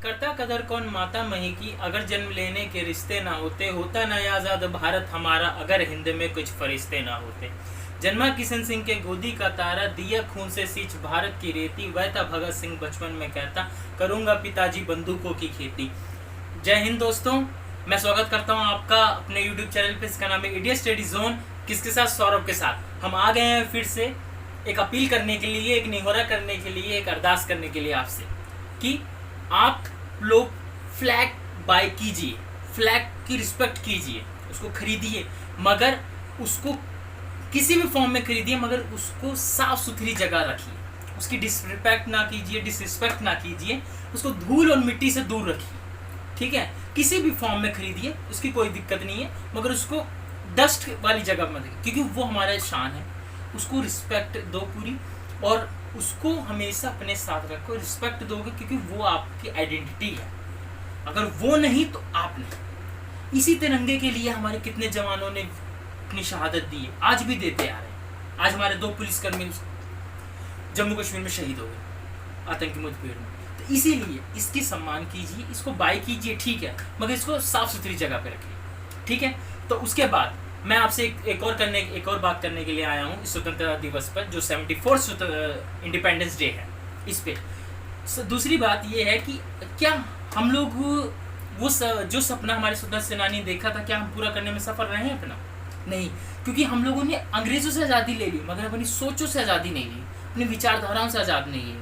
करता कदर कौन माता मही की, अगर जन्म लेने के रिश्ते ना होते, होता न आज़ाद भारत हमारा, अगर हिंद में कुछ फरिश्ते ना होते। जन्मा किशन सिंह के गोदी का तारा, दिया खून से सींच भारत की रेती, वह था भगत सिंह बचपन में कहता, करूंगा पिताजी बंदूकों की खेती। जय हिंद दोस्तों, मैं स्वागत करता हूं आपका अपने YouTube चैनल पे। इसका नाम है इंडिया स्टडी जोन। किसके साथ? सौरभ के साथ। हम आ गए हैं फिर से एक अपील करने के लिए, एक निहोरा करने के लिए, एक अरदास करने के लिए आपसे कि आप लोग फ्लैग बाय कीजिए, फ्लैग की रिस्पेक्ट कीजिए, उसको खरीदिए, मगर उसको किसी भी फॉर्म में खरीदिए, मगर उसको साफ सुथरी जगह रखिए, उसकी डिसरिस्पेक्ट ना कीजिए, डिसरिस्पेक्ट ना कीजिए, उसको धूल और मिट्टी से दूर रखिए। ठीक है, किसी भी फॉर्म में खरीदिए, उसकी कोई दिक्कत नहीं है, मगर उसको डस्ट वाली जगह मत रखिए, क्योंकि वो हमारा शान है। उसको रिस्पेक्ट दो पूरी, और उसको हमेशा अपने साथ रखो। रिस्पेक्ट दोगे क्योंकि वो आपकी आइडेंटिटी है, अगर वो नहीं तो आप नहीं। इसी तिरंगे के लिए हमारे कितने जवानों ने अपनी शहादत दी है, आज भी देते आ रहे हैं। आज हमारे 2 पुलिसकर्मी जम्मू कश्मीर में शहीद हो गए आतंकी मुठभेड़ में। तो इसीलिए इसकी सम्मान कीजिए, इसको बाय कीजिए, ठीक है, मगर इसको साफ सुथरी जगह पे रखिए। ठीक है, तो उसके बाद मैं आपसे एक और बात करने के लिए आया हूँ इस स्वतंत्रता दिवस पर, जो 74th इंडिपेंडेंस डे है, इस पे। दूसरी बात ये है कि क्या हम लोग जो सपना हमारे स्वतंत्रता सेनानी देखा था, क्या हम पूरा करने में सफल रहे हैं अपना? नहीं, क्योंकि हम लोगों ने अंग्रेजों से आज़ादी ले ली, मगर अपनी सोचों से आज़ादी नहीं ली, अपनी विचारधाराओं से आज़ाद नहीं है।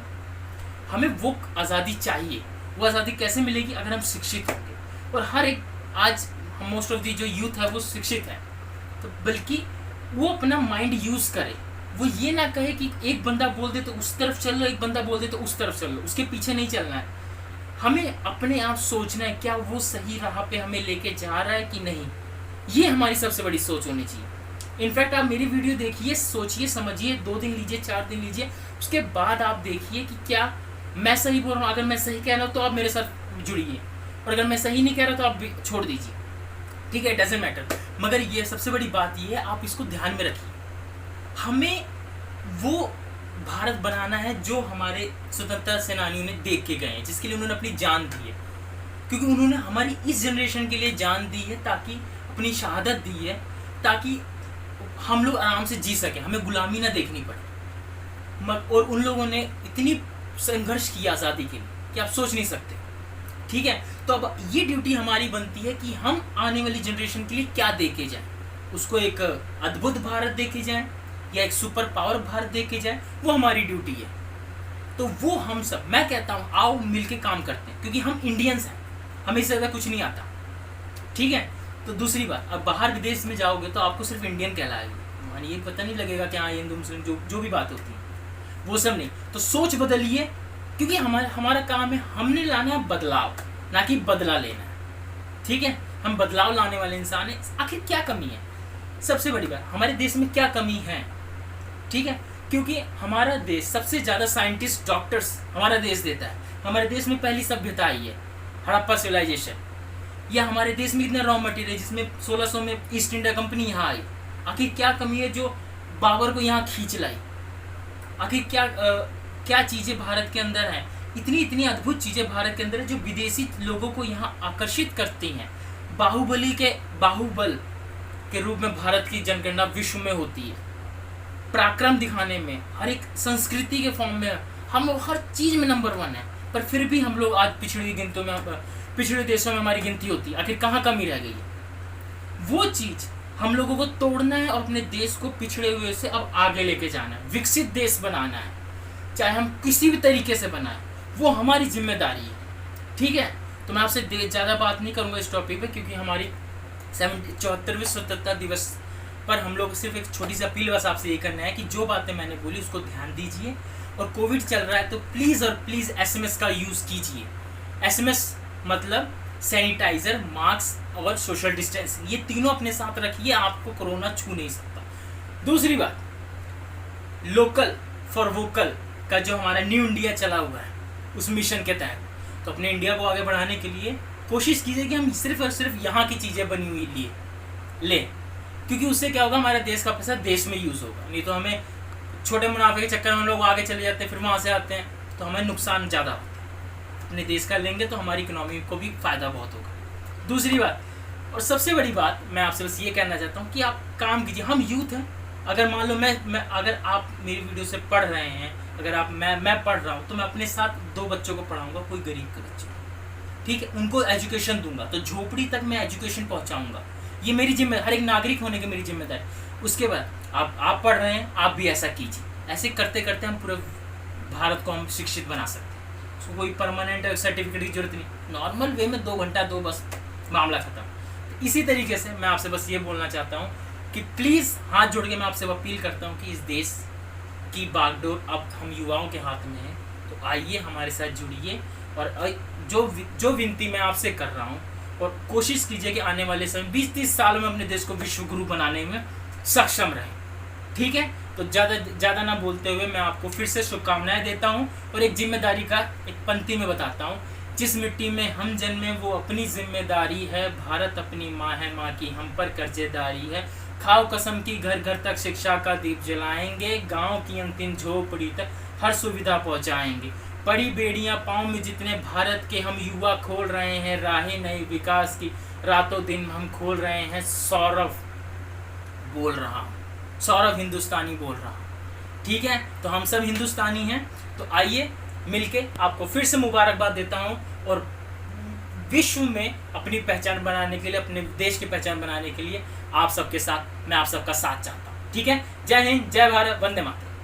हमें वो आज़ादी चाहिए। वो आज़ादी कैसे मिलेगी? अगर हम शिक्षित होंगे। और हर एक आज मोस्ट ऑफ दी जो यूथ है वो शिक्षित है, तो बल्कि वो अपना माइंड यूज़ करे। वो ये ना कहे कि एक बंदा बोल दे तो उस तरफ चल लो, एक बंदा बोल दे तो उस तरफ चल लो, उसके पीछे नहीं चलना है। हमें अपने आप सोचना है, क्या वो सही राह पे हमें लेके जा रहा है कि नहीं। ये हमारी सबसे बड़ी सोच होनी चाहिए। इनफैक्ट आप मेरी वीडियो देखिए, सोचिए, समझिए, 2 दिन लीजिए, 4 दिन लीजिए, उसके बाद आप देखिए कि क्या मैं सही बोल रहा हूँ। अगर मैं सही कह रहा हूँ तो आप मेरे साथ जुड़िए, और अगर मैं सही नहीं कह रहा तो आप छोड़ दीजिए। ठीक है, डजेंट मैटर। मगर ये सबसे बड़ी बात ये है, आप इसको ध्यान में रखिए। हमें वो भारत बनाना है जो हमारे स्वतंत्रता सेनानियों ने देख के गए हैं, जिसके लिए उन्होंने अपनी जान दी है। क्योंकि उन्होंने हमारी इस जनरेशन के लिए जान दी है, ताकि अपनी शहादत दी है, ताकि हम लोग आराम से जी सकें, हमें गुलामी ना देखनी पड़े। और उन लोगों ने इतनी संघर्ष किया आज़ादी के लिए कि आप सोच नहीं सकते। ठीक है, तो अब ये ड्यूटी हमारी बनती है कि हम आने वाली जनरेशन के लिए क्या देके जाएं। उसको एक अद्भुत भारत देके जाएं या एक सुपर पावर भारत देके जाएं, वो हमारी ड्यूटी है। तो वो हम सब, मैं कहता हूँ, आओ मिलके काम करते हैं, क्योंकि हम इंडियंस हैं, हमें इससे ज़्यादा कुछ नहीं आता। ठीक है, तो दूसरी बात, अब बाहर विदेश में जाओगे तो आपको सिर्फ इंडियन कहलाएगी, मानिए ये पता नहीं लगेगा कि हाँ हिंदू मुस्लिम जो भी बात होती है, वो सब नहीं। तो सोच बदलिए, क्योंकि हमारा काम है, हमने लाना है बदलाव, ना कि बदला लेना है। ठीक है, हम बदलाव लाने वाले इंसान हैं। आखिर क्या कमी है? सबसे बड़ी बात, हमारे देश में क्या कमी है? ठीक है, क्योंकि हमारा देश सबसे ज़्यादा साइंटिस्ट, डॉक्टर्स हमारा देश देता है। हमारे देश में पहली सभ्यता आई है, हड़प्पा सिविलाइजेशन। या हमारे देश में इतना रॉ मटेरियल, जिसमें 1600 में ईस्ट इंडिया कंपनी यहाँ आई। आखिर क्या कमी है जो बाबर को यहाँ खींच लाई? आखिर क्या चीज़ें भारत के अंदर हैं? इतनी अद्भुत चीज़ें भारत के अंदर है जो विदेशी लोगों को यहाँ आकर्षित करती हैं। बाहुबल के रूप में भारत की जनगणना विश्व में होती है। पराक्रम दिखाने में, हर एक संस्कृति के फॉर्म में हम लोग हर चीज़ में नंबर 1 है, पर फिर भी हम लोग आज पिछड़े देशों में हमारी गिनती होती है। आखिर कहाँ कमी रह गई है? वो चीज़ हम लोगों को तोड़ना है और अपने देश को पिछड़े हुए से अब आगे लेके जाना है, विकसित देश बनाना है, चाहे हम किसी भी तरीके से बनाएं, वो हमारी जिम्मेदारी है। ठीक है, तो मैं आपसे ज़्यादा बात नहीं करूँगा इस टॉपिक पे, क्योंकि हमारी 74वें स्वतंत्रता दिवस पर हम लोग सिर्फ एक छोटी सी अपील बस आपसे ये करना है कि जो बातें मैंने बोली उसको ध्यान दीजिए। और कोविड चल रहा है तो प्लीज़ और प्लीज़ SMS का यूज़ कीजिए। SMS मतलब सैनिटाइज़र, मास्क और सोशल डिस्टेंसिंग, ये तीनों अपने साथ रखिए, आपको कोरोना छू नहीं सकता। दूसरी बात, लोकल फॉर वोकल का जो हमारा न्यू इंडिया चला हुआ है, उस मिशन के तहत, तो अपने इंडिया को आगे बढ़ाने के लिए कोशिश कीजिए कि हम सिर्फ और सिर्फ यहाँ की चीज़ें बनी हुई लें, क्योंकि उससे क्या होगा, हमारे देश का पैसा देश में यूज़ होगा। नहीं तो हमें छोटे मुनाफे के चक्कर में लोग आगे चले जाते हैं, फिर वहाँ से आते हैं, तो हमें नुकसान ज़्यादा होता है। अपने देश का लेंगे तो हमारी इकोनॉमी को भी फ़ायदा बहुत होगा। दूसरी बात और सबसे बड़ी बात मैं आपसे बस ये कहना चाहता हूँ कि आप काम कीजिए। हम यूथ हैं, अगर मान लो मैं अगर आप मेरी वीडियो से पढ़ रहे हैं, अगर आप मैं पढ़ रहा हूँ तो मैं अपने साथ 2 बच्चों को पढ़ाऊँगा, कोई गरीब के बच्चे, ठीक है, उनको एजुकेशन दूंगा, तो झोपड़ी तक मैं एजुकेशन पहुँचाऊँगा। ये मेरी जिम्मे, हर एक नागरिक होने की मेरी जिम्मेदारी। उसके बाद आप पढ़ रहे हैं, आप भी ऐसा कीजिए। ऐसे करते करते हम पूरे भारत को हम शिक्षित बना सकते हैं। उसको कोई परमानेंट सर्टिफिकेट की जरूरत नहीं, नॉर्मल वे में 2 घंटा दो, बस मामला खत्म। तो इसी तरीके से मैं आपसे बस ये बोलना चाहता हूँ कि प्लीज़ हाथ जोड़ के मैं आपसे अपील करता हूँ कि इस देश की बागडोर अब हम युवाओं के हाथ में है, तो आइए हमारे साथ जुड़िए और जो विनती मैं आपसे कर रहा हूँ, और कोशिश कीजिए कि आने वाले समय 20-30 साल में अपने देश को विश्व गुरु बनाने में सक्षम रहें, ठीक है। तो ज़्यादा ना बोलते हुए मैं आपको फिर से शुभकामनाएं देता हूँ और एक जिम्मेदारी का एक पंक्ति में बताता हूँ। जिस मिट्टी में हम जन्मे वो अपनी जिम्मेदारी है, भारत अपनी माँ है, माँ की हम पर कर्जेदारी है। खाओ कसम की घर घर तक शिक्षा का दीप जलाएंगे, गांव की अंतिम झोपड़ी तक हर सुविधा पहुंचाएंगे। बड़ी बेड़ियां पाँव में जितने भारत के हम युवा खोल रहे हैं, राहें नए विकास की रातों दिन हम खोल रहे हैं। सौरभ बोल रहा हूँ, सौरभ हिंदुस्तानी बोल रहा हूँ, ठीक है। तो हम सब हिंदुस्तानी हैं, तो आइए मिलके आपको फिर से मुबारकबाद देता हूँ और विश्व में अपनी पहचान बनाने के लिए, अपने देश की पहचान बनाने के लिए आप सबके साथ, मैं आप सबका साथ चाहता हूँ, ठीक है। जय हिंद, जय भारत, वंदे मातरम।